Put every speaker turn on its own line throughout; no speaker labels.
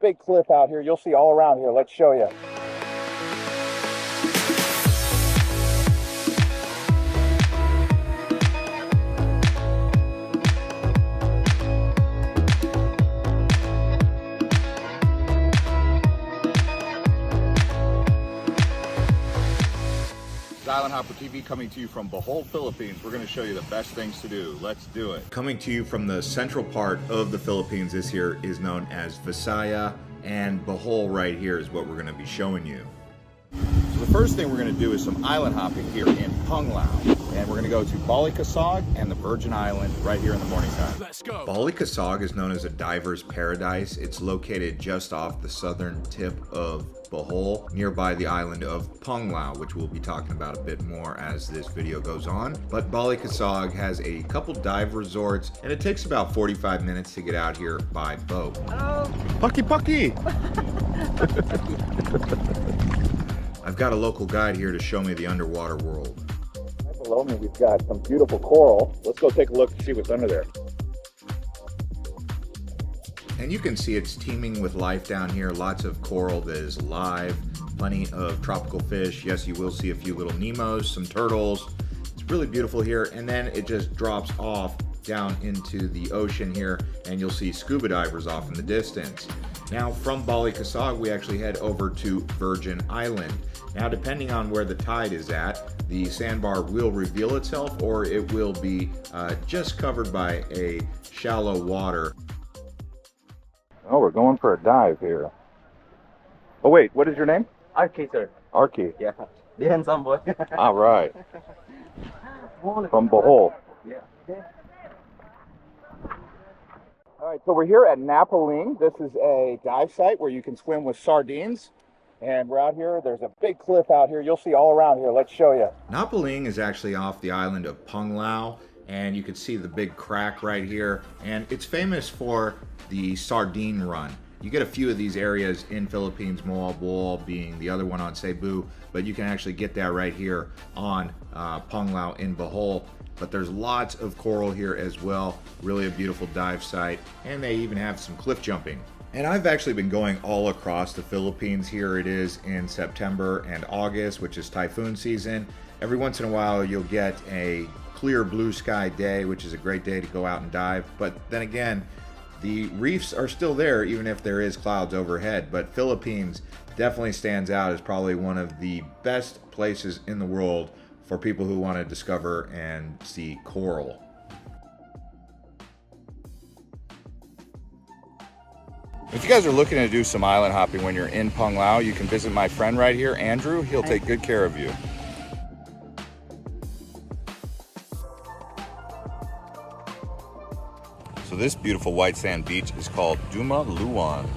big cliff out here. You'll see all around here. Let's show you.
Island Hopper TV coming to you from Bohol, Philippines. We're going to show you the best things to do. Let's do it. Coming to you from the central part of the Philippines, this here is known as Visaya, and Bohol right here is what we're going to be showing you. So the first thing we're going to do is some island hopping here in Panglao, and we're going to go to Balicasag and the Virgin Island right here in the morning time.
Let's go.
Balicasag is known as a diver's paradise. It's located just off the southern tip of Bohol, nearby the island of Panglao, which we'll be talking about a bit more as this video goes on. But Balicasag has a couple dive resorts, and it takes about 45 minutes to get out here by boat.
Hello.
Pucky Pucky! I've got a local guide here to show me the underwater world.
Right below me, we've got some beautiful coral. Let's go take a look and see what's under there.
And you can see it's teeming with life down here. Lots of coral that is alive, plenty of tropical fish. Yes, you will see a few little Nemos, some turtles. It's really beautiful here. And then it just drops off down into the ocean here, and you'll see scuba divers off in the distance. Now from Balicasag, we actually head over to Virgin Island. Now, depending on where the tide is at, the sandbar will reveal itself, or it will be just covered by a shallow water.
Oh, we're going for a dive here. Oh, wait, what is your name?
RK, sir.
Arky.
Yeah. The handsome boy.
All right. From Bohol.
Yeah.
All right, so we're here at Napaling. This is a dive site where you can swim with sardines. And we're out here. There's a big cliff out here. You'll see all around here. Let's show you.
Napaling is actually off the island of Panglao, and you can see the big crack right here. And it's famous for the sardine run. You get a few of these areas in Philippines, Bohol being the other one on Cebu, but you can actually get that right here on Panglao in Bohol. But there's lots of coral here as well. Really a beautiful dive site, and they even have some cliff jumping. And I've actually been going all across the Philippines. Here it is in September and August, which is typhoon season. Every once in a while you'll get a clear blue sky day, which is a great day to go out and dive. But then again, the reefs are still there even if there is clouds overhead. But Philippines definitely stands out as probably one of the best places in the world for people who want to discover and see coral. If you guys are looking to do some island hopping when you're in Panglao, you can visit my friend right here, Andrew. He'll take good care of you. So this beautiful white sand beach is called Dumaluan.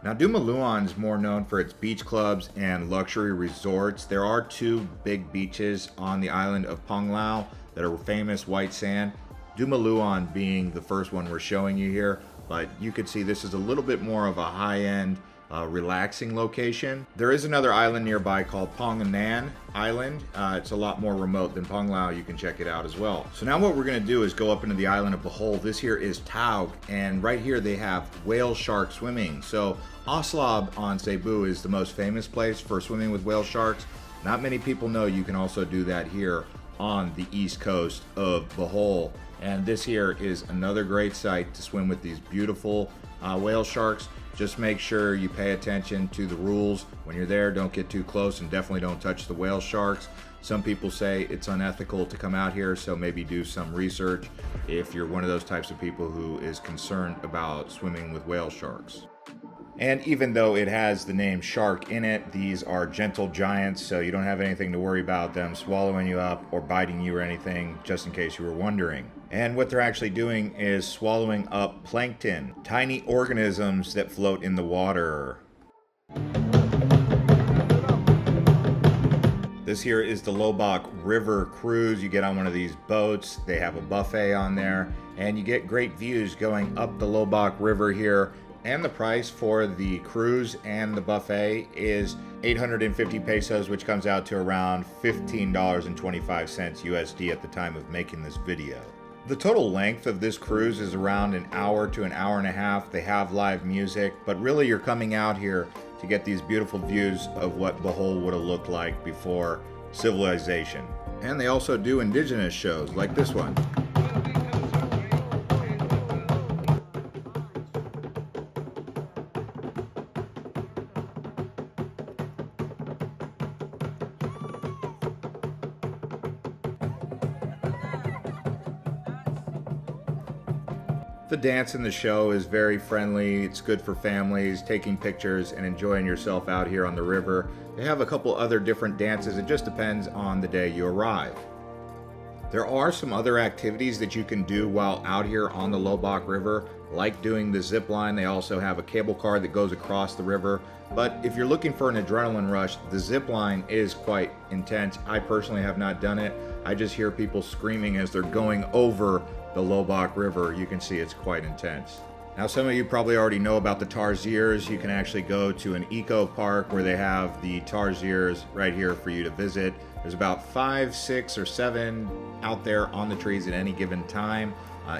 Now Dumuluan is more known for its beach clubs and luxury resorts. There are two big beaches on the island of Panglao that are famous white sand. Dumuluan being the first one we're showing you here, but you can see this is a little bit more of a high-end relaxing location. There is another island nearby called Pangangan Island. It's a lot more remote than Panglao. You can check it out as well. So now what we're going to do is go up into the island of Bohol. This here is Taug, and right here they have whale shark swimming. So Oslab on Cebu is the most famous place for swimming with whale sharks. Not many people know you can also do that here on the east coast of Bohol. And this here is another great site to swim with these beautiful whale sharks. Just make sure you pay attention to the rules. When you're there, don't get too close, and definitely don't touch the whale sharks. Some people say it's unethical to come out here, so maybe do some research if you're one of those types of people who is concerned about swimming with whale sharks. And even though it has the name shark in it, these are gentle giants, so you don't have anything to worry about them swallowing you up or biting you or anything, just in case you were wondering. And what they're actually doing is swallowing up plankton, tiny organisms that float in the water. This here is the Loboc River cruise. You get on one of these boats, they have a buffet on there, and you get great views going up the Loboc River here. And the price for the cruise and the buffet is 850 pesos, which comes out to around $15.25 USD at the time of making this video. The total length of this cruise is around an hour to an hour and a half. They have live music, but really you're coming out here to get these beautiful views of what Bohol would have looked like before civilization. And they also do indigenous shows like this one. The dance in the show is very friendly. It's good for families, taking pictures and enjoying yourself out here on the river. They have a couple other different dances. It just depends on the day you arrive. There are some other activities that you can do while out here on the Loboc River, like doing the Zipline. They also have a cable car that goes across the river. But if you're looking for an adrenaline rush, the Zipline is quite intense. I personally have not done it. I just hear people screaming as they're going over the Loboc River. You can see it's quite intense. Now, some of you probably already know about the Tarsiers. You can actually go to an eco park where they have the Tarsiers right here for you to visit. There's about 5, 6, or 7 out there on the trees at any given time.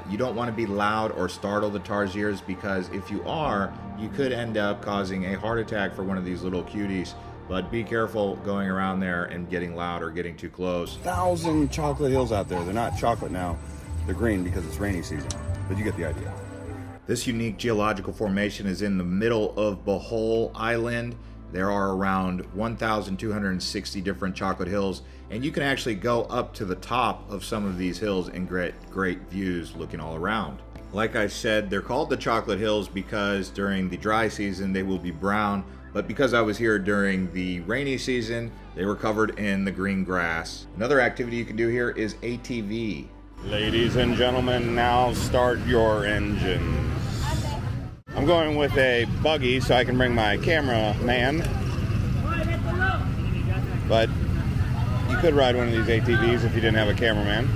You don't want to be loud or startle the Tarsiers, because if you are, you could end up causing a heart attack for one of these little cuties. But be careful going around there and getting loud or getting too close.
1,000 chocolate hills out there. They're not chocolate now. They're green because it's rainy season, but you get the idea.
This unique geological formation is in the middle of Bohol Island. There are around 1,260 different chocolate hills, and you can actually go up to the top of some of these hills and get great views looking all around. Like I said, they're called the chocolate hills because during the dry season they will be brown, but because I was here during the rainy season, they were covered in the green grass. Another activity you can do here is ATV.
Ladies and gentlemen, now start your engines. I'm going with a buggy so I can bring my cameraman, but you could ride one of these ATVs if you didn't have a cameraman.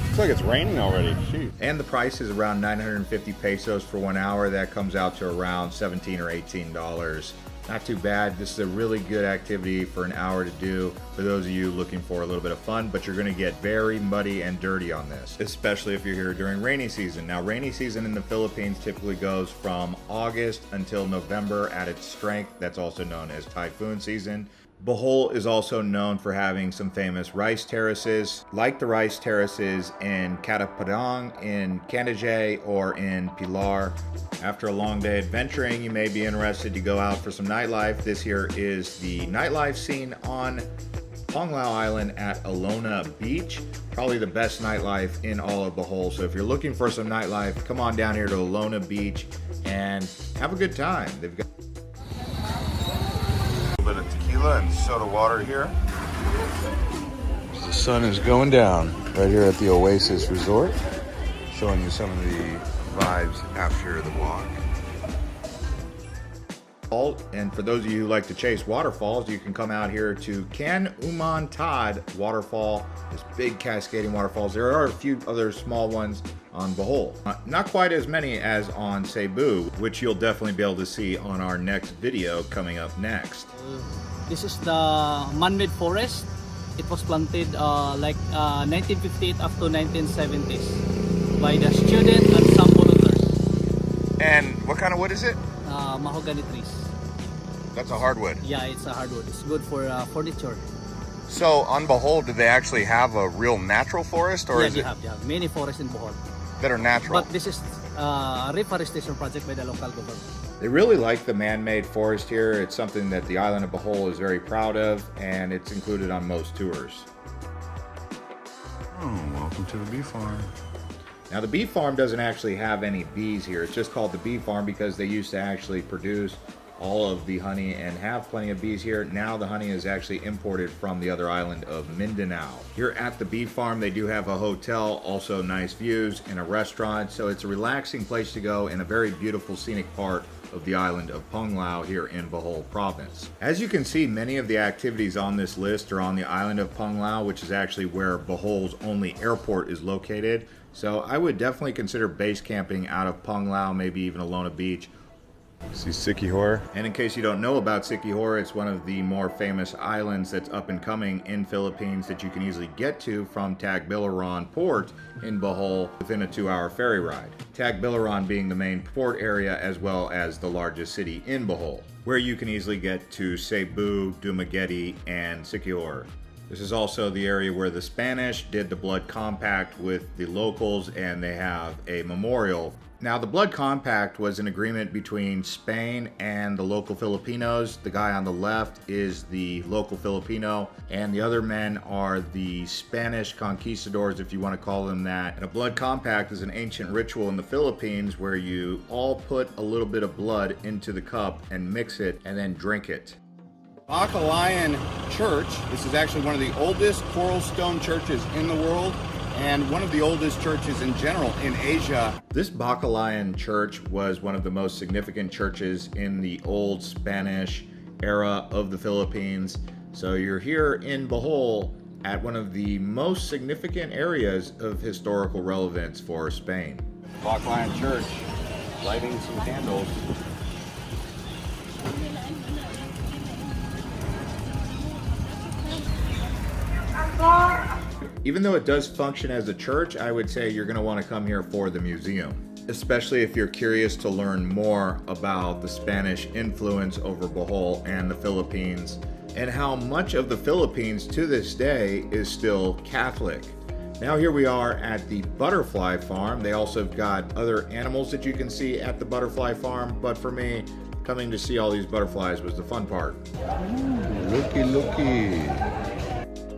Looks like it's raining already. Jeez.
And the price is around 950 pesos for 1 hour. That comes out to around $17 or $18. Not too bad. This is a really good activity for an hour to do for those of you looking for a little bit of fun, but you're going to get very muddy and dirty on this, especially if you're here during rainy season. Now, rainy season in the Philippines typically goes from August until November at its strength. That's also known as typhoon season. Bohol is also known for having some famous rice terraces, like the rice terraces in Catapadang, in Candijay, or in Pilar. After a long day adventuring, you may be interested to go out for some nightlife. This here is the nightlife scene on Panglao Island at Alona Beach. Probably the best nightlife in all of Bohol. So if you're looking for some nightlife, come on down here to Alona Beach and have a good time. They've got a little bit of tequila and soda water here.
The sun is going down right here at the Oasis Resort, showing you some of the vibes after the walk.
And for those of you who like to chase waterfalls, you can come out here to Can-Umantad Waterfall. This big cascading waterfalls. There are a few other small ones on Bohol. Not quite as many as on Cebu, which you'll definitely be able to see on our next video coming up next.
This is the Manmade Forest. It was planted 1958 up to 1970s by the student and some volunteers.
And what kind of wood is it?
Mahogany trees.
That's a hardwood.
Yeah, it's a hardwood. It's good for furniture.
So on Bohol, do they actually have a real natural forest, or
Yeah,
is
they
it
have many forests in Bohol.
that are natural?
But this is a reforestation project by the local government.
They really like the man-made forest here. It's something that the island of Bohol is very proud of, and it's included on most tours.
Oh, welcome to the bee farm.
Now, the bee farm doesn't actually have any bees here. It's just called the bee farm because they used to actually produce all of the honey and have plenty of bees here. Now the honey is actually imported from the other island of Mindanao. Here at the bee farm, they do have a hotel, also nice views, and a restaurant. So it's a relaxing place to go in a very beautiful scenic part of the island of Panglao here in Bohol province. As you can see, many of the activities on this list are on the island of Panglao, which is actually where Bohol's only airport is located. So I would definitely consider base camping out of Panglao, maybe even Alona Beach,
See Siquijor.
And in case you don't know about Siquijor, it's one of the more famous islands that's up and coming in Philippines that you can easily get to from Tagbilaran port in Bohol within a 2-hour ferry ride. Tagbilaran being the main port area as well as the largest city in Bohol, where you can easily get to Cebu, Dumaguete, and Siquijor. This is also the area where the Spanish did the blood compact with the locals, and they have a memorial. Now, the blood compact was an agreement between Spain and the local Filipinos. The guy on the left is the local Filipino, and the other men are the Spanish conquistadors, if you want to call them that. And a blood compact is an ancient ritual in the Philippines where you all put a little bit of blood into the cup and mix it and then drink it. Baclayon Church. This is actually one of the oldest coral stone churches in the world, and one of the oldest churches in general in Asia. This Baclayon Church was one of the most significant churches in the old Spanish era of the Philippines. So you're here in Bohol at one of the most significant areas of historical relevance for Spain. Baclayon Church, lighting some candles. Even though it does function as a church, I would say you're going to want to come here for the museum, especially if you're curious to learn more about the Spanish influence over Bohol and the Philippines, and how much of the Philippines to this day is still Catholic. Now here we are at the butterfly farm. They also have got other animals that you can see at the butterfly farm, but for me, coming to see all these butterflies was the fun part.
Looky.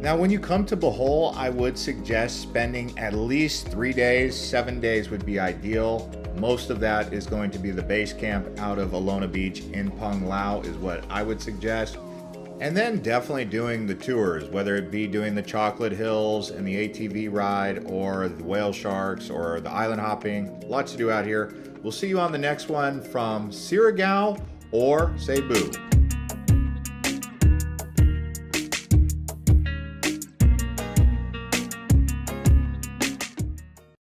Now, when you come to Bohol, I would suggest spending at least 3 days. 7 days would be ideal. Most of that is going to be the base camp out of Alona Beach in Panglao is what I would suggest. And then definitely doing the tours, whether it be doing the Chocolate Hills and the ATV ride or the whale sharks or the island hopping. Lots to do out here. We'll see you on the next one from Siargao or Cebu.